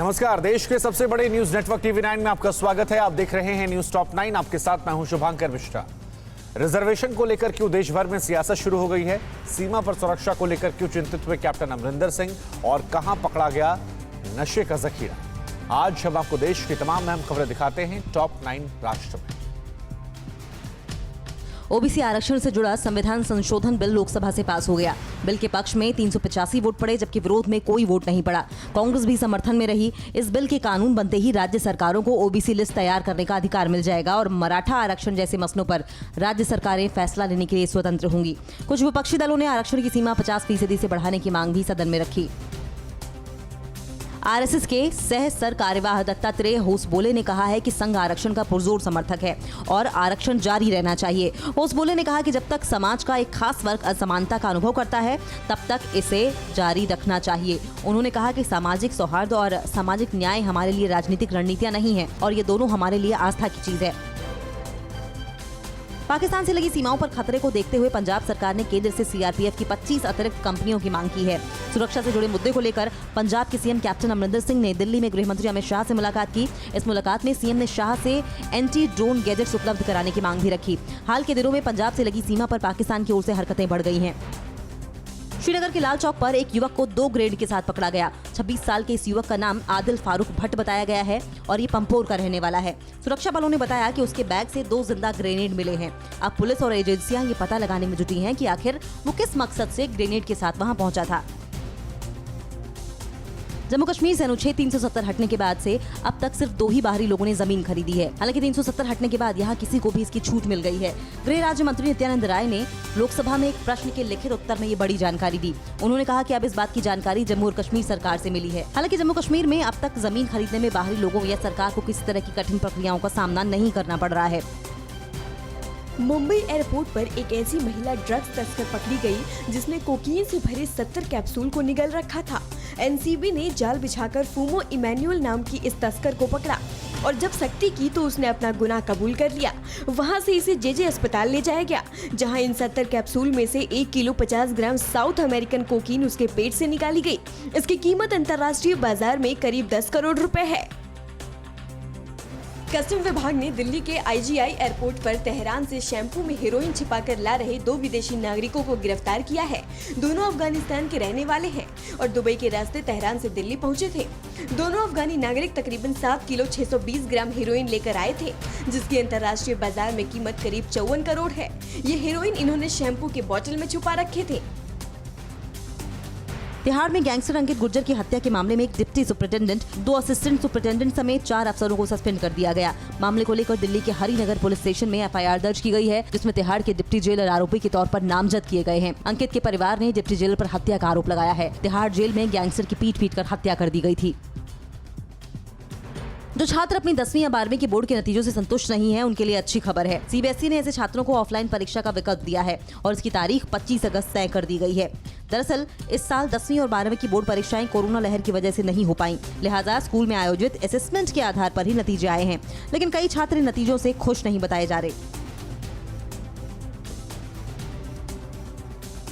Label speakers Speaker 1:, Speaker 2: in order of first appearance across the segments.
Speaker 1: नमस्कार। देश के सबसे बड़े न्यूज नेटवर्क टीवी 9 में आपका स्वागत है। आप देख रहे हैं न्यूज टॉप 9। आपके साथ मैं हूं शुभांकर मिश्रा। रिजर्वेशन को लेकर क्यों देश भर में सियासत शुरू हो गई है, सीमा पर सुरक्षा को लेकर क्यों चिंतित हुए कैप्टन अमरिंदर सिंह और कहां पकड़ा गया नशे का जखीरा। आज हम आपको देश की तमाम अहम खबरें दिखाते हैं टॉप 9 राष्ट्र में।
Speaker 2: ओबीसी आरक्षण से जुड़ा संविधान संशोधन बिल लोकसभा से पास हो गया। बिल के पक्ष में 385 वोट पड़े, जबकि विरोध में कोई वोट नहीं पड़ा। कांग्रेस भी समर्थन में रही। इस बिल के कानून बनते ही राज्य सरकारों को ओबीसी लिस्ट तैयार करने का अधिकार मिल जाएगा और मराठा आरक्षण जैसे मसलों पर राज्य सरकारें फैसला लेने के लिए स्वतंत्र होंगी। कुछ विपक्षी दलों ने आरक्षण की सीमा 50% से बढ़ाने की मांग भी सदन में रखी। आरएसएस के सह सर कार्यवाह दत्तात्रेय होसबोले ने कहा है कि संघ आरक्षण का पुरजोर समर्थक है और आरक्षण जारी रहना चाहिए। होसबोले ने कहा कि जब तक समाज का एक खास वर्ग असमानता का अनुभव करता है तब तक इसे जारी रखना चाहिए। उन्होंने कहा कि सामाजिक सौहार्द और सामाजिक न्याय हमारे लिए राजनीतिक रणनीतियां नहीं है और ये दोनों हमारे लिए आस्था की चीज है। पाकिस्तान से लगी सीमाओं पर खतरे को देखते हुए पंजाब सरकार ने केंद्र से सीआरपीएफ की 25 अतिरिक्त कंपनियों की मांग की है। सुरक्षा से जुड़े मुद्दे को लेकर पंजाब के सीएम कैप्टन अमरिंदर सिंह ने दिल्ली में गृह मंत्री अमित शाह से मुलाकात की। इस मुलाकात में सीएम ने शाह से एंटी ड्रोन गैजेट्स उपलब्ध कराने की मांग भी रखी। हाल के दिनों में पंजाब से लगी सीमा पर पाकिस्तान की ओर से हरकतें बढ़ गई हैं। श्रीनगर के लाल चौक पर एक युवक को 2 ग्रेनेड के साथ पकड़ा गया। 26 साल के इस युवक का नाम आदिल फारूक भट्ट बताया गया है और ये पंपोर का रहने वाला है। सुरक्षा बलों ने बताया कि उसके बैग से 2 जिंदा ग्रेनेड मिले हैं। अब पुलिस और एजेंसियां ये पता लगाने में जुटी हैं कि आखिर वो किस मकसद से ग्रेनेड के साथ वहां पहुंचा था। जम्मू कश्मीर से अनुच्छेद 370 हटने के बाद से अब तक सिर्फ 2 ही बाहरी लोगों ने जमीन खरीदी है। हालांकि 370 हटने के बाद यहाँ किसी को भी इसकी छूट मिल गई है। गृह राज्य मंत्री नित्यानंद राय ने लोकसभा में एक प्रश्न के लिखित उत्तर में ये बड़ी जानकारी दी। उन्होंने कहा कि अब इस बात की जानकारी जम्मू और कश्मीर सरकार से मिली है। हालांकि जम्मू कश्मीर में अब तक जमीन खरीदने में बाहरी लोगों या सरकार को किसी तरह की कठिन प्रक्रियाओं का सामना नहीं करना पड़ रहा है।
Speaker 3: मुंबई एयरपोर्ट पर एक ऐसी महिला ड्रग्स तस्कर पकड़ी गई जिसने कोकीन से भरे 70 कैप्सूल को निगल रखा था। एनसीबी ने जाल बिछाकर फूमो इमैनुअल नाम की इस तस्कर को पकड़ा और जब सख्ती की तो उसने अपना गुनाह कबूल कर लिया। वहां से इसे जेजे अस्पताल ले जाया गया, जहां इन 70 कैप्सूल में से 1 किलो 50 ग्राम साउथ अमेरिकन कोकीन उसके पेट से निकाली गई। इसकी कीमत अंतर्राष्ट्रीय बाजार में करीब 10 करोड़ रुपए है। कस्टम विभाग ने दिल्ली के आईजीआई एयरपोर्ट पर तेहरान से शैम्पू में हेरोइन छिपाकर ला रहे 2 विदेशी नागरिकों को गिरफ्तार किया है। दोनों अफगानिस्तान के रहने वाले हैं और दुबई के रास्ते तेहरान से दिल्ली पहुंचे थे। दोनों अफगानी नागरिक तकरीबन 7 किलो 620 ग्राम हेरोइन लेकर आए थे, जिसकी अंतर्राष्ट्रीय बाजार में कीमत करीब 54 करोड़ है। ये हेरोइन इन्होंने शैम्पू के बोतल में छुपा रखे थे।
Speaker 2: तिहाड़ में गैंगस्टर अंकित गुर्जर की हत्या के मामले में एक डिप्टी सुपरिटेंडेंट, 2 असिस्टेंट सुपरिटेंडेंट समेत 4 अफसरों को सस्पेंड कर दिया गया। मामले को लेकर दिल्ली के हरिनगर पुलिस स्टेशन में एफआईआर दर्ज की गई है, जिसमें तिहाड़ के डिप्टी जेलर आरोपी के तौर पर नामजद किए गए हैं। अंकित के परिवार ने डिप्टी जेलर पर हत्या का आरोप लगाया है। तिहाड़ जेल में गैंगस्टर की पीट कर हत्या कर दी गई थी। जो छात्र अपनी 10वीं या 12वीं के बोर्ड के नतीजों से संतुष्ट नहीं है, उनके लिए अच्छी खबर है। सीबीएसई ने ऐसे छात्रों को ऑफलाइन परीक्षा का विकल्प दिया है और इसकी तारीख 25 अगस्त तय कर दी गई है। दरअसल इस साल 10वीं और 12वीं की बोर्ड परीक्षाएं कोरोना लहर की वजह से नहीं हो पाई, लिहाजा स्कूल में आयोजित असेसमेंट के आधार पर ही नतीजे आए हैं। लेकिन कई छात्र नतीजों से खुश नहीं बताए जा रहे।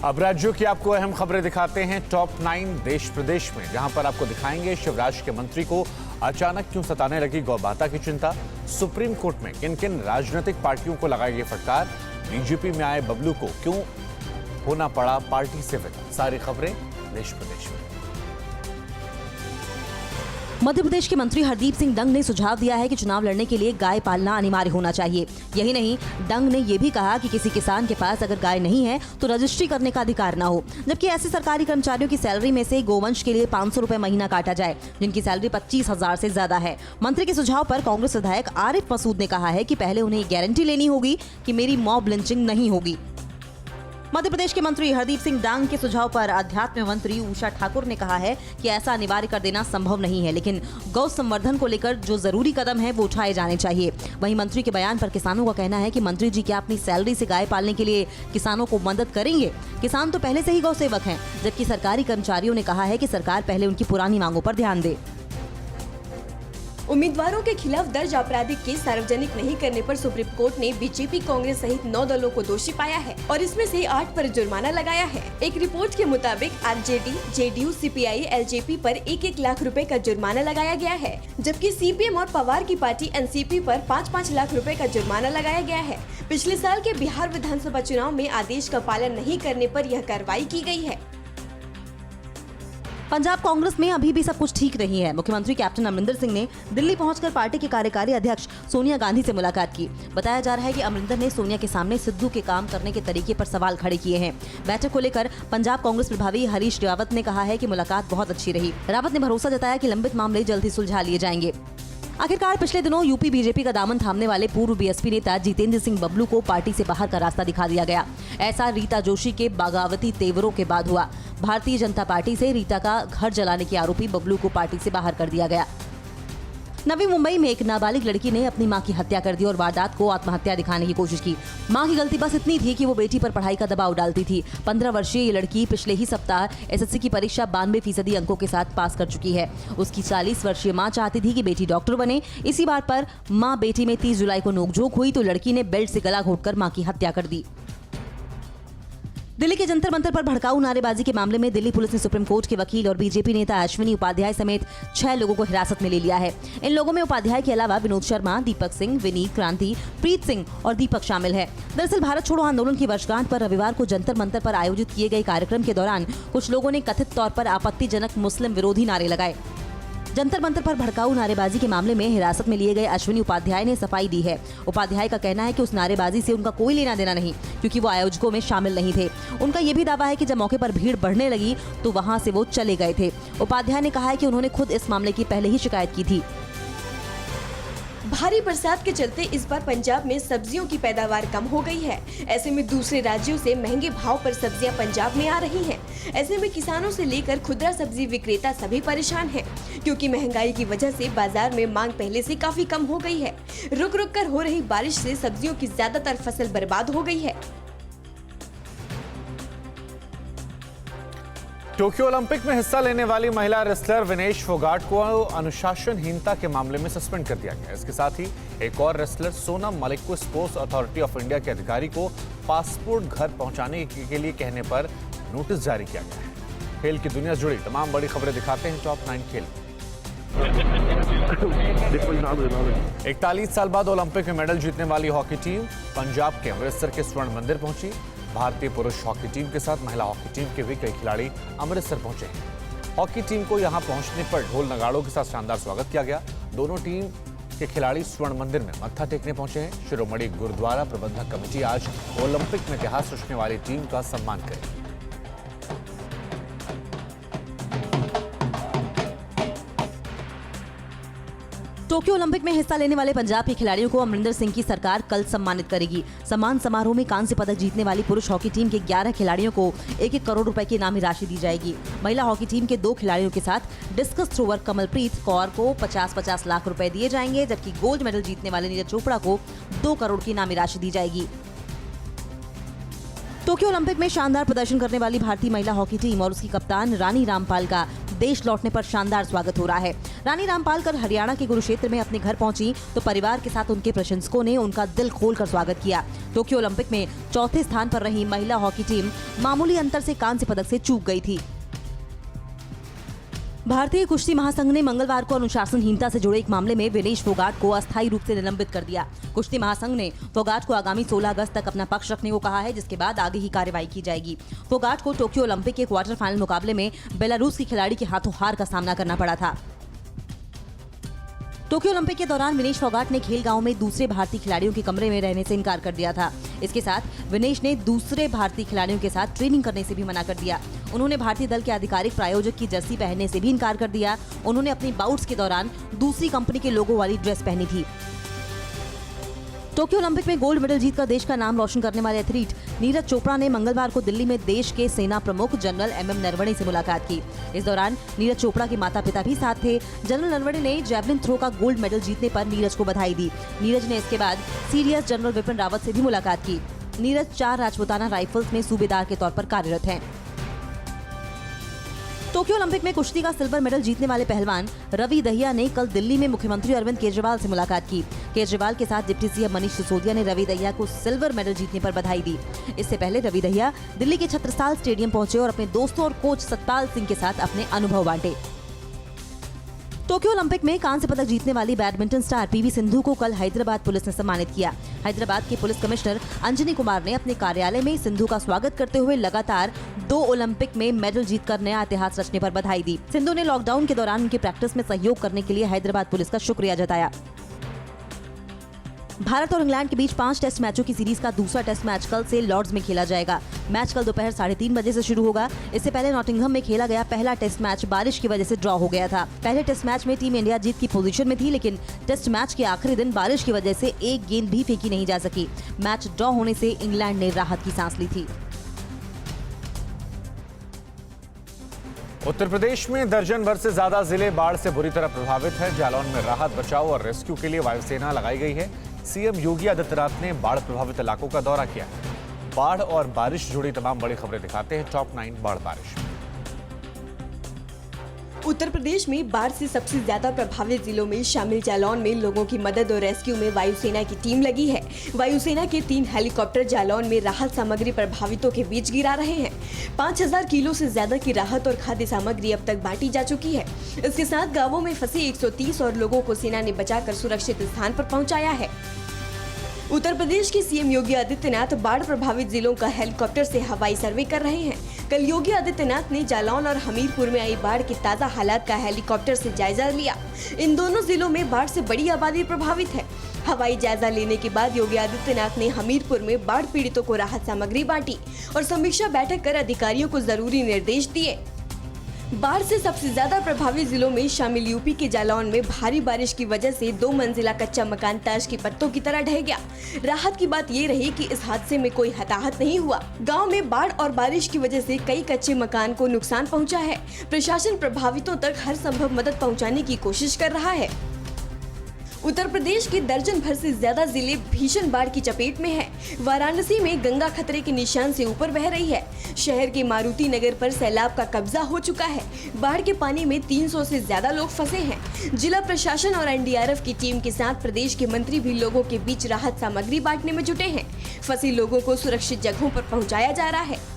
Speaker 1: अब राज्यों की आपको अहम खबरें दिखाते हैं टॉप 9 देश प्रदेश में, जहां पर आपको दिखाएंगे शिवराज के मंत्री को अचानक क्यों सताने लगी गौबाता की चिंता, सुप्रीम कोर्ट में किन किन राजनीतिक पार्टियों को लगाई ये फटकार, बीजेपी में आए बबलू को क्यों होना पड़ा पार्टी से विदा। सारी खबरें देश प्रदेश में।
Speaker 2: मध्य प्रदेश के मंत्री हरदीप सिंह डंग ने सुझाव दिया है कि चुनाव लड़ने के लिए गाय पालना अनिवार्य होना चाहिए। यही नहीं, डंग ने ये भी कहा कि किसी किसान के पास अगर गाय नहीं है तो रजिस्ट्री करने का अधिकार न हो, जबकि ऐसे सरकारी कर्मचारियों की सैलरी में से गोवंश के लिए 500 रुपए महीना काटा जाए, जिनकी सैलरी 25,000 से ज्यादा है। मंत्री के सुझाव पर कांग्रेस विधायक आरिफ मसूद ने कहा है कि पहले उन्हें गारंटी लेनी होगी कि मेरी मॉब लिंचिंग नहीं होगी। मध्य प्रदेश के मंत्री हरदीप सिंह डांग के सुझाव पर अध्यात्म मंत्री उषा ठाकुर ने कहा है कि ऐसा अनिवार्य कर देना संभव नहीं है, लेकिन गौ संवर्धन को लेकर जो जरूरी कदम है वो उठाए जाने चाहिए। वहीं मंत्री के बयान पर किसानों का कहना है कि मंत्री जी क्या अपनी सैलरी से गाय पालने के लिए किसानों को मदद करेंगे? किसान तो पहले से ही गौ सेवक हैं, जबकि सरकारी कर्मचारियों ने कहा है कि सरकार पहले उनकी पुरानी मांगों पर ध्यान दे।
Speaker 3: उम्मीदवारों के खिलाफ दर्ज आपराधिक केस सार्वजनिक नहीं करने पर सुप्रीम कोर्ट ने बीजेपी, कांग्रेस सहित 9 दलों को दोषी पाया है और इसमें से 8 पर जुर्माना लगाया है। एक रिपोर्ट के मुताबिक आरजेडी, जेडीयू, सीपीआई, एलजेपी पर 1-1 लाख रुपए का जुर्माना लगाया गया है, जबकि सीपीएम और पवार की पार्टी एनसीपी पर 5-5 लाख रुपए का जुर्माना लगाया गया है। पिछले साल के बिहार विधानसभा चुनाव में आदेश का पालन नहीं करने पर यह कार्रवाई की गई है।
Speaker 2: पंजाब कांग्रेस में अभी भी सब कुछ ठीक नहीं है। मुख्यमंत्री कैप्टन अमरिंदर सिंह ने दिल्ली पहुंचकर पार्टी के कार्यकारी अध्यक्ष सोनिया गांधी से मुलाकात की। बताया जा रहा है कि अमरिंदर ने सोनिया के सामने सिद्धू के काम करने के तरीके पर सवाल खड़े किए हैं। बैठक को लेकर पंजाब कांग्रेस प्रभारी हरीश रावत ने कहा है कि मुलाकात बहुत अच्छी रही। रावत ने भरोसा जताया कि लंबित मामले जल्द ही सुलझा लिए जाएंगे। आखिरकार पिछले दिनों यूपी बीजेपी का दामन थामने वाले पूर्व बीएसपी नेता जितेंद्र सिंह बबलू को पार्टी से बाहर का रास्ता दिखा दिया गया। ऐसा रीता जोशी के बगावती तेवरों के बाद हुआ। भारतीय जनता पार्टी से रीता का घर जलाने के आरोपी बबलू को पार्टी से बाहर कर दिया गया। नवी मुंबई में एक नाबालिग लड़की ने अपनी मां की हत्या कर दी और वारदात को आत्महत्या दिखाने की कोशिश की। मां की गलती बस इतनी थी कि वो बेटी पर पढ़ाई का दबाव डालती थी। 15 वर्षीय ये लड़की पिछले ही सप्ताह एसएससी की परीक्षा 92% अंकों के साथ पास कर चुकी है। उसकी 40 वर्षीय मां चाहती थी कि बेटी डॉक्टर बने। इसी बात पर मां बेटी में 30 जुलाई को नोकझोंक हुई तो लड़की ने बेल्ट से गला घोंटकर मां की हत्या कर दी। दिल्ली के जंतर मंतर पर भड़काऊ नारेबाजी के मामले में दिल्ली पुलिस ने सुप्रीम कोर्ट के वकील और बीजेपी नेता अश्विनी उपाध्याय समेत 6 लोगों को हिरासत में ले लिया है। इन लोगों में उपाध्याय के अलावा विनोद शर्मा, दीपक सिंह, विनीत, क्रांति, प्रीत सिंह और दीपक शामिल है। दरअसल भारत छोड़ो आंदोलन की वर्षगांठ पर रविवार को जंतर मंतर पर आयोजित किए गए कार्यक्रम के दौरान कुछ लोगों ने कथित तौर पर आपत्तिजनक मुस्लिम विरोधी नारे लगाए। जंतर मंतर पर भड़काऊ नारेबाजी के मामले में हिरासत में लिए गए अश्विनी उपाध्याय ने सफाई दी है। उपाध्याय का कहना है कि उस नारेबाजी से उनका कोई लेना देना नहीं, क्योंकि वो आयोजकों में शामिल नहीं थे। उनका ये भी दावा है कि जब मौके पर भीड़ बढ़ने लगी तो वहां से वो चले गए थे। उपाध्याय ने कहा है कि उन्होंने खुद इस मामले की पहले ही शिकायत की थी।
Speaker 3: भारी बरसात के चलते इस बार पंजाब में सब्जियों की पैदावार कम हो गई है। ऐसे में दूसरे राज्यों से महंगे भाव पर सब्जियां पंजाब में आ रही हैं। ऐसे में किसानों से लेकर खुदरा सब्जी विक्रेता सभी परेशान हैं, क्योंकि महंगाई की वजह से बाजार में मांग पहले से काफी कम हो गई है। रुक रुक कर हो रही बारिश से सब्जियों की ज्यादातर फसल बर्बाद हो गई है।
Speaker 1: टोक्यो ओलंपिक में हिस्सा लेने वाली महिला रेसलर विनेश फोगाट को अनुशासनहीनता के मामले में सस्पेंड कर दिया गया। इसके साथ ही एक और रेसलर सोनम मलिक को स्पोर्ट्स अथॉरिटी ऑफ इंडिया के अधिकारी को पासपोर्ट घर पहुंचाने के लिए कहने पर नोटिस जारी किया गया है। खेल की दुनिया से जुड़ी तमाम बड़ी खबरें दिखाते हैं टॉप 9 खेल। 41 साल बाद ओलंपिक में मेडल जीतने वाली हॉकी टीम पंजाब के अमृतसर के स्वर्ण मंदिर पहुंची। भारतीय पुरुष हॉकी टीम के साथ महिला हॉकी टीम के भी कई खिलाड़ी अमृतसर पहुंचे हैं। हॉकी टीम को यहां पहुंचने पर ढोल नगाड़ों के साथ शानदार स्वागत किया गया। दोनों टीम के खिलाड़ी स्वर्ण मंदिर में मत्था टेकने पहुंचे हैं। शिरोमणि गुरुद्वारा प्रबंधक कमेटी आज ओलंपिक में इतिहास रचने वाली टीम का सम्मान करेगी।
Speaker 2: टोक्यो ओलंपिक में हिस्सा लेने वाले पंजाब के खिलाड़ियों को अमरिंदर सिंह की सरकार कल सम्मानित करेगी। सम्मान समारोह में कांस्य पदक जीतने वाली पुरुष हॉकी टीम के 11 खिलाड़ियों को 1-1 करोड़ रुपए की इनामी राशि दी जाएगी। महिला हॉकी टीम के 2 खिलाड़ियों के साथ डिस्कस थ्रोवर कमलप्रीत कौर को 50-50 लाख रुपए दिए जाएंगे, जबकि गोल्ड मेडल जीतने वाले नीरज चोपड़ा को 2 करोड़ की इनामी राशि दी जाएगी। टोक्यो ओलंपिक में शानदार प्रदर्शन करने वाली भारतीय महिला हॉकी टीम और उसकी कप्तान रानी रामपाल का देश लौटने पर शानदार स्वागत हो रहा है। रानी रामपाल कल हरियाणा के कुरुक्षेत्र में अपने घर पहुंची तो परिवार के साथ उनके प्रशंसकों ने उनका दिल खोलकर स्वागत किया। टोक्यो ओलंपिक में चौथे स्थान पर रही महिला हॉकी टीम मामूली अंतर से कांस्य पदक से चूक गई थी। भारतीय कुश्ती महासंघ ने मंगलवार को अनुशासनहीनता से जुड़े एक मामले में विनेश फोगाट को अस्थायी रूप से निलंबित कर दिया। कुश्ती महासंघ ने फोगाट को आगामी 16 अगस्त तक अपना पक्ष रखने को कहा है, जिसके बाद आगे ही कार्रवाई की जाएगी। फोगाट को टोक्यो ओलंपिक के क्वार्टर फाइनल मुकाबले में बेलारूस की खिलाड़ी के हाथों हार का सामना करना पड़ा था। टोक्यो ओलंपिक के दौरान विनेश फोगाट ने खेल गांव में दूसरे भारतीय खिलाड़ियों के कमरे में रहने से इनकार कर दिया था। इसके साथ विनेश ने दूसरे भारतीय खिलाड़ियों के साथ ट्रेनिंग करने से भी मना कर दिया। उन्होंने भारतीय दल के आधिकारिक प्रायोजक की जर्सी पहनने से भी इनकार कर दिया। उन्होंने अपनी बाउट्स के दौरान दूसरी कंपनी के लोगो वाली ड्रेस पहनी थी। टोक्यो ओलंपिक में गोल्ड मेडल जीतकर देश का नाम रोशन करने वाले एथलीट नीरज चोपड़ा ने मंगलवार को दिल्ली में देश के सेना प्रमुख जनरल एमएम नरवणे से मुलाकात की। इस दौरान नीरज चोपड़ा के माता पिता भी साथ थे। जनरल नरवणे ने जैवलिन थ्रो का गोल्ड मेडल जीतने पर नीरज को बधाई दी। नीरज ने इसके बाद सीडीएस जनरल विपिन रावत से भी मुलाकात की। नीरज 4 राजपूताना राइफल्स में सूबेदार के तौर पर कार्यरत हैं। टोक्यो ओलंपिक में कुश्ती का सिल्वर मेडल जीतने वाले पहलवान रवि दहिया ने कल दिल्ली में मुख्यमंत्री अरविंद केजरीवाल से मुलाकात की। केजरीवाल के साथ डिप्टी सीएम मनीष सिसोदिया ने रवि दहिया को सिल्वर मेडल जीतने पर बधाई दी। इससे पहले रवि दहिया दिल्ली के छत्रसाल स्टेडियम पहुंचे और अपने दोस्तों और कोच सतपाल सिंह के साथ अपने अनुभव बांटे। टोक्यो ओलंपिक में कांस्य पदक जीतने वाली बैडमिंटन स्टार पीवी सिंधु को कल हैदराबाद पुलिस ने सम्मानित किया। हैदराबाद के पुलिस कमिश्नर अंजनी कुमार ने अपने कार्यालय में सिंधु का स्वागत करते हुए लगातार 2 ओलंपिक में मेडल जीतकर नया इतिहास रचने पर बधाई दी। सिंधु ने लॉकडाउन के दौरान उनकी प्रैक्टिस में सहयोग करने के लिए हैदराबाद पुलिस का शुक्रिया जताया। भारत और इंग्लैंड के बीच 5 टेस्ट मैचों की सीरीज का दूसरा टेस्ट मैच कल से लॉर्ड्स में खेला जाएगा। मैच कल दोपहर 3:30 बजे से शुरू होगा। इससे पहले नॉटिंघम में खेला गया पहला टेस्ट मैच बारिश की वजह से ड्रॉ हो गया था। पहले टेस्ट मैच में टीम इंडिया जीत की पोजीशन में थी, लेकिन टेस्ट मैच के आखिरी दिन बारिश की वजह से एक गेंद भी फेंकी नहीं जा सकी। मैच ड्रॉ होने से इंग्लैंड ने राहत की सांस ली थी।
Speaker 1: उत्तर प्रदेश में दर्जन भर से ज्यादा जिले बाढ़ से बुरी तरह प्रभावित है। जालौन में राहत, बचाव और रेस्क्यू के लिए वायुसेना लगाई गई है। सीएम योगी आदित्यनाथ ने बाढ़ प्रभावित इलाकों का दौरा किया। बाढ़ और बारिश जुड़ी तमाम बड़ी खबरें दिखाते हैं टॉप 9 बाढ़ बारिश।
Speaker 3: उत्तर प्रदेश में बाढ़ से सबसे ज्यादा प्रभावित जिलों में शामिल जालौन में लोगों की मदद और रेस्क्यू में वायुसेना की टीम लगी है। वायुसेना के 3 हेलीकॉप्टर जालौन में राहत सामग्री प्रभावितों के बीच गिरा रहे हैं। 5000 किलो से ज्यादा की राहत और खाद्य सामग्री अब तक बांटी जा चुकी है। इसके साथ गाँवों में फंसे 130 और लोगों को सेना ने बचाकर सुरक्षित स्थान पर पहुँचाया है। उत्तर प्रदेश के सीएम योगी आदित्यनाथ बाढ़ प्रभावित जिलों का हेलीकॉप्टर से हवाई सर्वे कर रहे हैं। कल योगी आदित्यनाथ ने जालौन और हमीरपुर में आई बाढ़ की ताजा हालात का हेलीकॉप्टर से जायजा लिया। इन दोनों जिलों में बाढ़ से बड़ी आबादी प्रभावित है। हवाई जायजा लेने के बाद योगी आदित्यनाथ ने हमीरपुर में बाढ़ पीड़ितों को राहत सामग्री बांटी और समीक्षा बैठक कर अधिकारियों को जरूरी निर्देश दिए। बाढ़ से सबसे ज्यादा प्रभावित जिलों में शामिल यूपी के जालौन में भारी बारिश की वजह से 2 मंजिला कच्चा मकान ताश के पत्तों की तरह ढह गया। राहत की बात ये रही कि इस हादसे में कोई हताहत नहीं हुआ। गांव में बाढ़ और बारिश की वजह से कई कच्चे मकान को नुकसान पहुंचा है। प्रशासन प्रभावितों तक हर संभव मदद पहुंचाने की कोशिश कर रहा है। उत्तर प्रदेश के दर्जन भर से ज्यादा जिले भीषण बाढ़ की चपेट में है। वाराणसी में गंगा खतरे के निशान से ऊपर बह रही है। शहर के मारुति नगर पर सैलाब का कब्जा हो चुका है। बाढ़ के पानी में 300 से ज्यादा लोग फंसे हैं। जिला प्रशासन और एनडीआरएफ की टीम के साथ प्रदेश के मंत्री भी लोगों के बीच राहत सामग्री बांटने में जुटे हैं। फंसे लोगों को सुरक्षित जगहों पर पहुँचाया जा रहा है।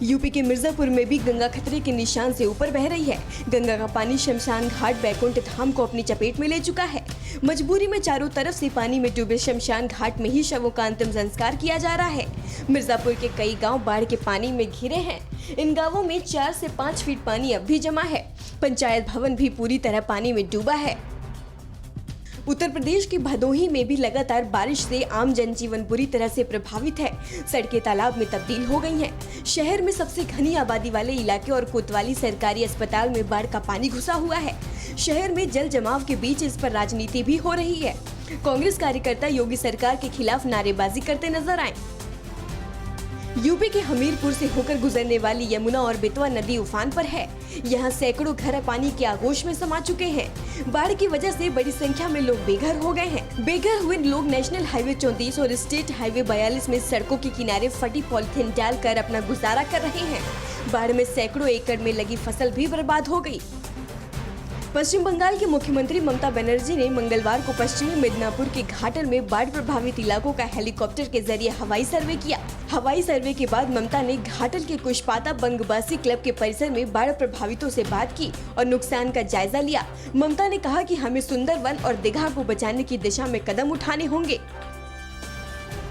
Speaker 3: यूपी के मिर्जापुर में भी गंगा खतरे के निशान से ऊपर बह रही है। गंगा का पानी शमशान घाट बैकुंठ धाम को अपनी चपेट में ले चुका है। मजबूरी में चारों तरफ से पानी में डूबे शमशान घाट में ही शवों का अंतिम संस्कार किया जा रहा है। मिर्जापुर के कई गांव बाढ़ के पानी में घिरे हैं। इन गांवों में 4 से 5 फीट पानी अब भी जमा है। पंचायत भवन भी पूरी तरह पानी में डूबा है। उत्तर प्रदेश के भदोही में भी लगातार बारिश से आम जनजीवन बुरी तरह से प्रभावित है। सड़कें तालाब में तब्दील हो गई हैं। शहर में सबसे घनी आबादी वाले इलाके और कोतवाली सरकारी अस्पताल में बाढ़ का पानी घुसा हुआ है। शहर में जल जमाव के बीच इस पर राजनीति भी हो रही है। कांग्रेस कार्यकर्ता योगी सरकार के खिलाफ नारेबाजी करते नजर आए। यूपी के हमीरपुर से होकर गुजरने वाली यमुना और बेतवा नदी उफान पर है। यहाँ सैकड़ों घर पानी के आगोश में समा चुके हैं। बाढ़ की वजह से बड़ी संख्या में लोग बेघर हो गए हैं। बेघर हुए लोग नेशनल हाईवे 34 और स्टेट हाईवे 42 में सड़कों के किनारे फटी पॉलिथीन डालकर अपना गुजारा कर रहे हैं। बाढ़ में सैकड़ों एकड़ में लगी फसल भी बर्बाद हो गई। पश्चिम बंगाल की मुख्यमंत्री ममता बनर्जी ने मंगलवार को पश्चिमी मिदनापुर के घाटल में बाढ़ प्रभावित इलाकों का हेलीकॉप्टर के जरिए हवाई सर्वे किया। हवाई सर्वे के बाद ममता ने घाटल के कुशपाता बंगबासी क्लब के परिसर में बाढ़ प्रभावितों से बात की और नुकसान का जायजा लिया। ममता ने कहा कि हमें सुंदरवन और दीघा को बचाने की दिशा में कदम उठाने होंगे।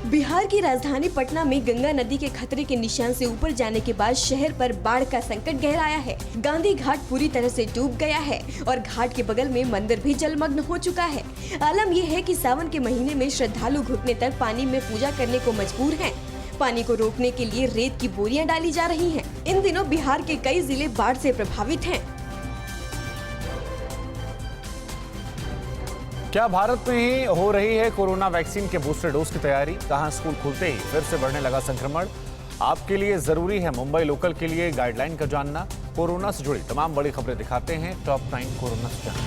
Speaker 3: बिहार की राजधानी पटना में गंगा नदी के खतरे के निशान से ऊपर जाने के बाद शहर पर बाढ़ का संकट गहराया है। गांधी घाट पूरी तरह से डूब गया है और घाट के बगल में मंदिर भी जलमग्न हो चुका है। आलम यह है कि सावन के महीने में श्रद्धालु घुटने तक पानी में पूजा करने को मजबूर हैं। पानी को रोकने के लिए रेत की बोरियां डाली जा रही हैं। इन दिनों बिहार के कई जिले बाढ़ से प्रभावित हैं।
Speaker 1: क्या भारत में ही हो रही है कोरोना वैक्सीन के बूस्टर डोज की तैयारी? कहां स्कूल खुलते ही फिर से बढ़ने लगा संक्रमण? आपके लिए जरूरी है मुंबई लोकल के लिए गाइडलाइन का जानना। कोरोना से जुड़ी तमाम बड़ी खबरें दिखाते हैं टॉप 9 कोरोना से जानना।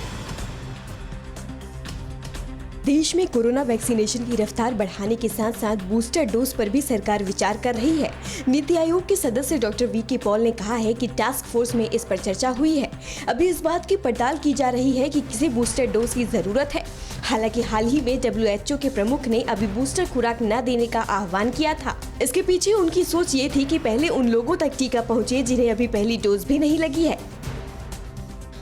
Speaker 3: देश में कोरोना वैक्सीनेशन की रफ्तार बढ़ाने के साथ साथ बूस्टर डोज पर भी सरकार विचार कर रही है। नीति आयोग के सदस्य डॉक्टर वी.के. पॉल ने कहा है कि टास्क फोर्स में इस पर चर्चा हुई है। अभी इस बात की पड़ताल की जा रही है कि किसी बूस्टर डोज की जरूरत है। हालांकि हाल ही में WHO के प्रमुख ने अभी बूस्टर खुराक न देने का आह्वान किया था। इसके पीछे उनकी सोच ये थी कि पहले उन लोगों तक टीका पहुँचे जिन्हें अभी पहली डोज भी नहीं लगी है।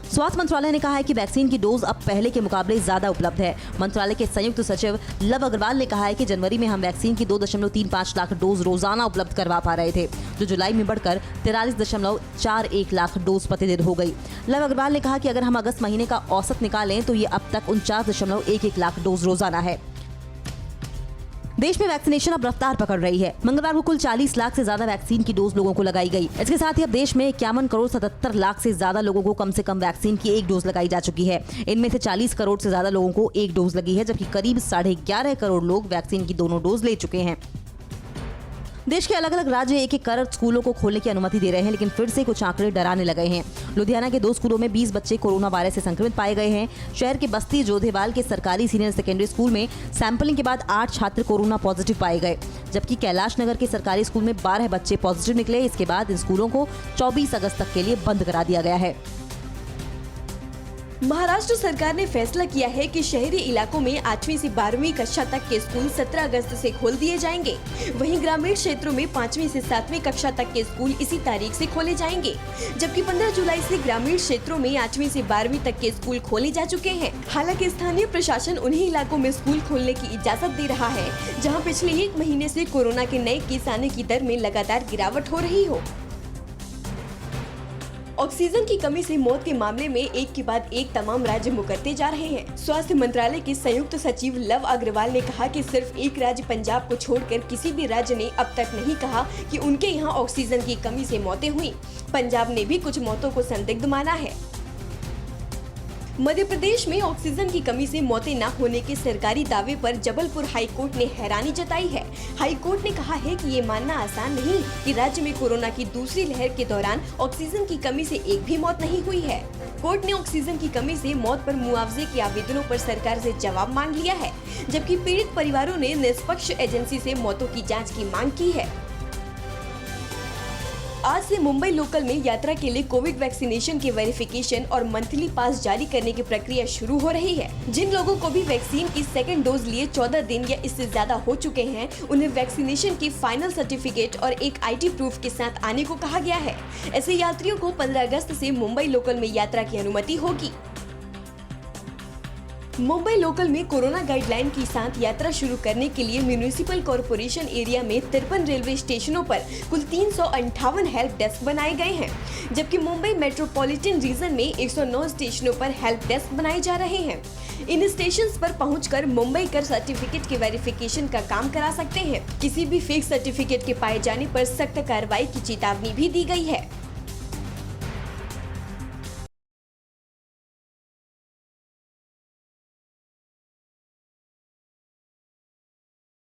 Speaker 2: स्वास्थ्य मंत्रालय ने कहा है कि वैक्सीन की डोज अब पहले के मुकाबले ज्यादा उपलब्ध है। मंत्रालय के संयुक्त सचिव लव अग्रवाल ने कहा है कि जनवरी में हम वैक्सीन की 2.35 लाख डोज रोजाना उपलब्ध करवा पा रहे थे, जो जुलाई में बढ़कर 43.41 लाख डोज प्रतिदिन हो गई। लव अग्रवाल ने कहा कि अगर हम अगस्त महीने का औसत निकालें तो ये अब तक 49.11 लाख डोज रोजाना है। देश में वैक्सीनेशन अब रफ्तार पकड़ रही है। मंगलवार को कुल 40 लाख से ज्यादा वैक्सीन की डोज लोगों को लगाई गई। इसके साथ ही अब देश में 51 करोड़ 77 लाख से ज्यादा लोगों को कम से कम वैक्सीन की एक डोज लगाई जा चुकी है। इनमें से 40 करोड़ से ज्यादा लोगों को एक डोज लगी है, जबकि करीब 11.5 करोड़ लोग वैक्सीन की दोनों डोज ले चुके हैं। देश के अलग अलग राज्य एक एक कर स्कूलों को खोलने की अनुमति दे रहे हैं, लेकिन फिर से कुछ आंकड़े डराने लगे हैं। लुधियाना के 2 स्कूलों में 20 बच्चे कोरोना वायरस से संक्रमित पाए गए हैं। शहर के बस्ती जोधेवाल के सरकारी सीनियर सेकेंडरी स्कूल में सैंपलिंग के बाद 8 छात्र कोरोना पॉजिटिव पाए गए, जबकि कैलाश नगर के सरकारी स्कूल में 12 बच्चे पॉजिटिव निकले। इसके बाद इन स्कूलों को 24 अगस्त तक के लिए बंद करा दिया गया है।
Speaker 3: महाराष्ट्र सरकार ने फैसला किया है कि शहरी इलाकों में 8वीं से 12वीं कक्षा तक के स्कूल 17 अगस्त से खोल दिए जाएंगे। वहीं ग्रामीण क्षेत्रों में 5वीं से 7वीं कक्षा तक के स्कूल इसी तारीख से खोले जाएंगे, जबकि 15 जुलाई से ग्रामीण क्षेत्रों में 8वीं से 12वीं तक के स्कूल खोले जा चुके हैं। हालांकि स्थानीय प्रशासन उन्हीं इलाकों में स्कूल खोलने की इजाजत दे रहा है जहाँ पिछले 1 महीने से कोरोना के नए केस आने की दर में लगातार गिरावट हो रही हो। ऑक्सीजन की कमी से मौत के मामले में एक के बाद एक तमाम राज्य मुकरते जा रहे हैं। स्वास्थ्य मंत्रालय के संयुक्त सचिव लव अग्रवाल ने कहा कि सिर्फ एक राज्य पंजाब को छोड़कर किसी भी राज्य ने अब तक नहीं कहा कि उनके यहाँ ऑक्सीजन की कमी से मौतें हुई। पंजाब ने भी कुछ मौतों को संदिग्ध माना है। मध्य प्रदेश में ऑक्सीजन की कमी से मौतें न होने के सरकारी दावे पर जबलपुर हाई कोर्ट ने हैरानी जताई है। हाई कोर्ट ने कहा है कि ये मानना आसान नहीं कि राज्य में कोरोना की दूसरी लहर के दौरान ऑक्सीजन की कमी से एक भी मौत नहीं हुई है। कोर्ट ने ऑक्सीजन की कमी से मौत पर मुआवजे के आवेदनों पर सरकार से जवाब मांग लिया है, जबकि पीड़ित परिवारों ने निष्पक्ष एजेंसी से मौतों की जाँच की मांग की है। आज से मुंबई लोकल में यात्रा के लिए कोविड वैक्सीनेशन के वेरिफिकेशन और मंथली पास जारी करने की प्रक्रिया शुरू हो रही है। जिन लोगों को भी वैक्सीन की सेकेंड डोज लिए 14 दिन या इससे ज्यादा हो चुके हैं, उन्हें वैक्सीनेशन की फाइनल सर्टिफिकेट और एक IT प्रूफ के साथ आने को कहा गया है। ऐसे यात्रियों को 15 अगस्त से मुंबई लोकल में यात्रा की अनुमति होगी। मुंबई लोकल में कोरोना गाइडलाइन के साथ यात्रा शुरू करने के लिए म्यूनिसिपल कॉर्पोरेशन एरिया में 53 रेलवे स्टेशनों पर कुल 358 हेल्प डेस्क बनाए गए हैं, जबकि मुंबई मेट्रोपॉलिटन रीजन में 109 स्टेशनों पर हेल्प डेस्क बनाए जा रहे हैं। इन स्टेशंस पर पहुंचकर मुंबई कर सर्टिफिकेट के वेरिफिकेशन का काम करा सकते हैं। किसी भी फेक सर्टिफिकेट के पाए जाने पर सख्त कार्रवाई की चेतावनी भी दी गई है।